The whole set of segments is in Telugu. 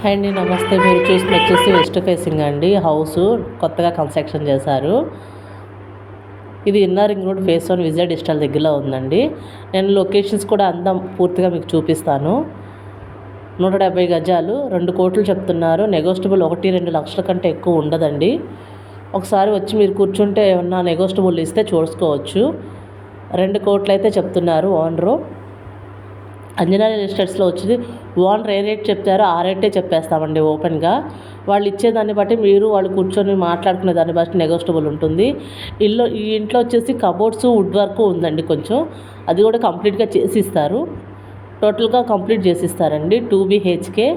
హాయ్ అండి, నమస్తే. మీరు చూసిన వచ్చేసి వెస్ట్ ఫేసింగ్ అండి. హౌస్ కొత్తగా కన్స్ట్రక్షన్ చేశారు. ఇది ఇన్నర్ రింగ్ రోడ్ ఫేస్ 1 విజయ డిజిటల్ దగ్గరలో ఉందండి. నేను లొకేషన్స్ కూడా అందం పూర్తిగా మీకు చూపిస్తాను. 170 గజాలు, 2 కోట్లు చెప్తున్నారు. నెగోషియబుల్ 1-2 లక్షల కంటే ఎక్కువ ఉండదండి. ఒకసారి వచ్చి మీరు కూర్చుంటే ఏమన్నా నెగోషియబుల్ ఇస్తే చూసుకోవచ్చు. 2 కోట్లు అయితే చెప్తున్నారు ఓనరు. అంజనా రియల్ ఎస్టేట్స్లో వచ్చింది. ఓనర్ ఏ రేట్ చెప్తారో ఆ రేటే చెప్పేస్తామండి ఓపెన్గా. వాళ్ళు ఇచ్చేదాన్ని బట్టి మీరు వాళ్ళు కూర్చొని మాట్లాడుకునే దాన్ని బట్టి నెగోషియబుల్ ఉంటుంది. ఈ ఇంట్లో వచ్చేసి కబోర్డ్స్ వుడ్ వర్క్ ఉందండి. కొంచెం అది కూడా కంప్లీట్గా చేసిస్తారు. టోటల్గా కంప్లీట్ చేసిస్తారండి. 2 BHK,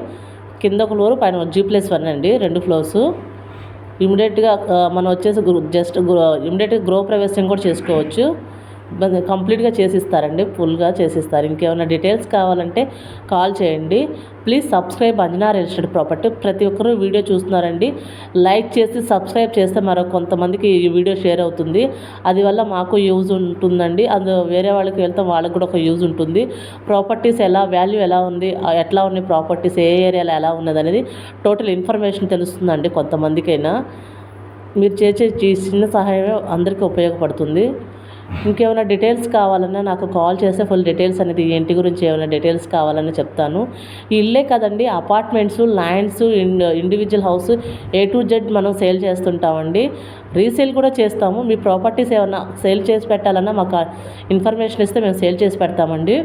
కింద ఒక ఫ్లోర్ పైన G+1 అండి. 2 ఫ్లోర్స్. ఇమీడియట్గా మనం వచ్చేసి ఇమీడియట్గా గృహప్రవేశం కూడా చేసుకోవచ్చు. కంప్లీట్గా చేసిస్తారండి, ఫుల్గా చేసిస్తారు. ఇంకేమైనా డీటెయిల్స్ కావాలంటే కాల్ చేయండి. Please subscribe Anjana real estate property. ప్రతి ఒక్కరూ వీడియో చూస్తున్నారండి. లైక్ చేసి సబ్స్క్రైబ్ చేస్తే మరో కొంతమందికి ఈ వీడియో షేర్ అవుతుంది. అది వల్ల మాకు యూజ్ ఉంటుందండి. వేరే వాళ్ళకి వెళ్తే వాళ్ళకి కూడా ఒక యూజ్ ఉంటుంది. ప్రాపర్టీస్ వాల్యూ ఎలా ఉంది, ఎట్లా ఉన్నాయి ప్రాపర్టీస్, ఏ ఏరియాలో ఎలా ఉన్నది అనేది టోటల్ ఇన్ఫర్మేషన్ తెలుస్తుందండి కొంతమందికైనా. మీరు చేసే చిన్న సహాయమే అందరికీ ఉపయోగపడుతుంది. ఇంకేమైనా డీటెయిల్స్ కావాలన్నా నాకు కాల్ చేస్తే ఫుల్ డీటెయిల్స్ అనేది ఇంటి గురించి ఏమైనా డీటెయిల్స్ కావాలని చెప్తాను. ఇల్లే కదండి, apartments, lands, individual house A to Z మనం సేల్ చేస్తుంటామండి. రీసేల్ కూడా చేస్తాము. మీ ప్రాపర్టీస్ ఏమైనా సేల్ చేసి పెట్టాలన్నా మాకు ఇన్ఫర్మేషన్ ఇస్తే మేము సేల్ చేసి పెడతామండి.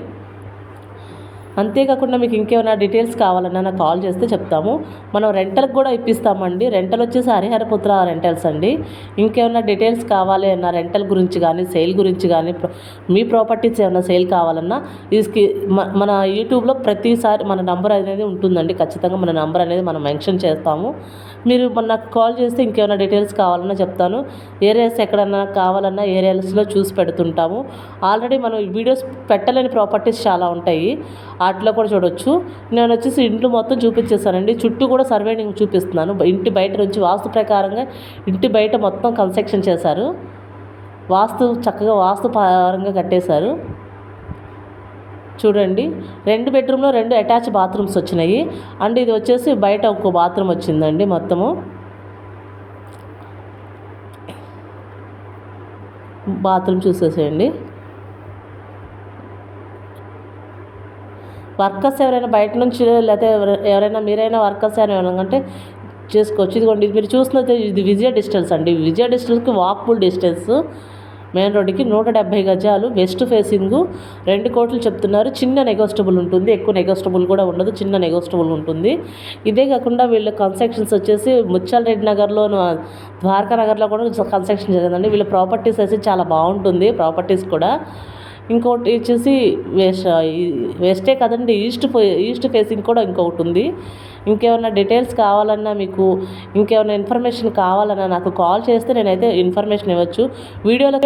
అంతేకాకుండా మీకు ఇంకేమైనా డీటెయిల్స్ కావాలన్నా నాకు కాల్ చేస్తే చెప్తాము. మనం రెంటల్కి కూడా ఇప్పిస్తామండి. రెంటల్ వచ్చేసి హరిహరపుత్ర రెంటల్స్ అండి. ఇంకేమైనా డీటెయిల్స్ కావాలి అన్న రెంటల్ గురించి కానీ, సేల్ గురించి కానీ, మీ ప్రాపర్టీస్ ఏమైనా సేల్ కావాలన్నా మన యూట్యూబ్లో ప్రతిసారి మన నంబర్ అనేది ఉంటుందండి. ఖచ్చితంగా మన నంబర్ అనేది మనం మెన్షన్ చేస్తాము. మీరు నాకు కాల్ చేస్తే ఇంకేమైనా డీటెయిల్స్ కావాలన్నా చెప్తాను. ఏరియాస్ ఎక్కడన్నా కావాలన్నా ఏరియాస్లో చూసి పెడుతుంటాము. ఆల్రెడీ మనం వీడియోస్ పెట్టలేని ప్రాపర్టీస్ చాలా ఉంటాయి. వాటిలో కూడా చూడవచ్చు. నేను వచ్చేసి ఇంట్లో మొత్తం చూపించేస్తానండి. చుట్టూ కూడా సర్వేయింగ్ చూపిస్తున్నాను. ఇంటి బయట నుంచి వాస్తు ప్రకారంగా ఇంటి బయట మొత్తం కన్స్ట్రక్షన్ చేశారు. చక్కగా వాస్తు పరంగా కట్టేశారు. చూడండి, 2 బెడ్రూమ్లో 2 అటాచ్ బాత్రూమ్స్ వచ్చినాయి. అండ్ ఇది వచ్చేసి బయట ఒక బాత్రూమ్ వచ్చిందండి. మొత్తము బాత్రూమ్ చూసేసేయండి. వర్కర్స్ ఎవరైనా బయట నుంచి లేకపోతే ఎవరైనా మీరైనా వర్కర్స్ ఏమైనా అంటే చేసుకోవచ్చు. ఇదిగోండి, మీరు చూసినట్టు ఇది విజయ డిజిటల్స్ అండి. విజయ డిజిటల్స్కి వాక్బుల్ డిస్టెన్స్ మెయిన్ రోడ్డుకి 170 గజాలు, వెస్ట్ ఫేసింగ్. 2 కోట్లు చెప్తున్నారు. చిన్న నెగోషియబుల్ ఉంటుంది, ఎక్కువ నెగోషియబుల్ కూడా ఉండదు, చిన్న నెగోషియబుల్ ఉంటుంది. ఇదే కాకుండా వీళ్ళ కన్స్ట్రక్షన్స్ వచ్చేసి ముత్యాల రెడ్డి నగర్లోను, ద్వారకా నగర్లో కూడా కన్స్ట్రక్షన్ జరిగిందండి. వీళ్ళ ప్రాపర్టీస్ అయితే చాలా బాగుంటుంది ప్రాపర్టీస్ కూడా. ఇంకోటి వచ్చేసి వెస్టే కదండి, ఈస్ట్ ఫేసింగ్ కూడా ఇంకొకటి ఉంది. ఇంకేమైనా డీటెయిల్స్ కావాలన్నా, మీకు ఇంకేమైనా ఇన్ఫర్మేషన్ కావాలన్నా నాకు కాల్ చేస్తే నేనైతే ఇన్ఫర్మేషన్ ఇవ్వచ్చు. వీడియోలో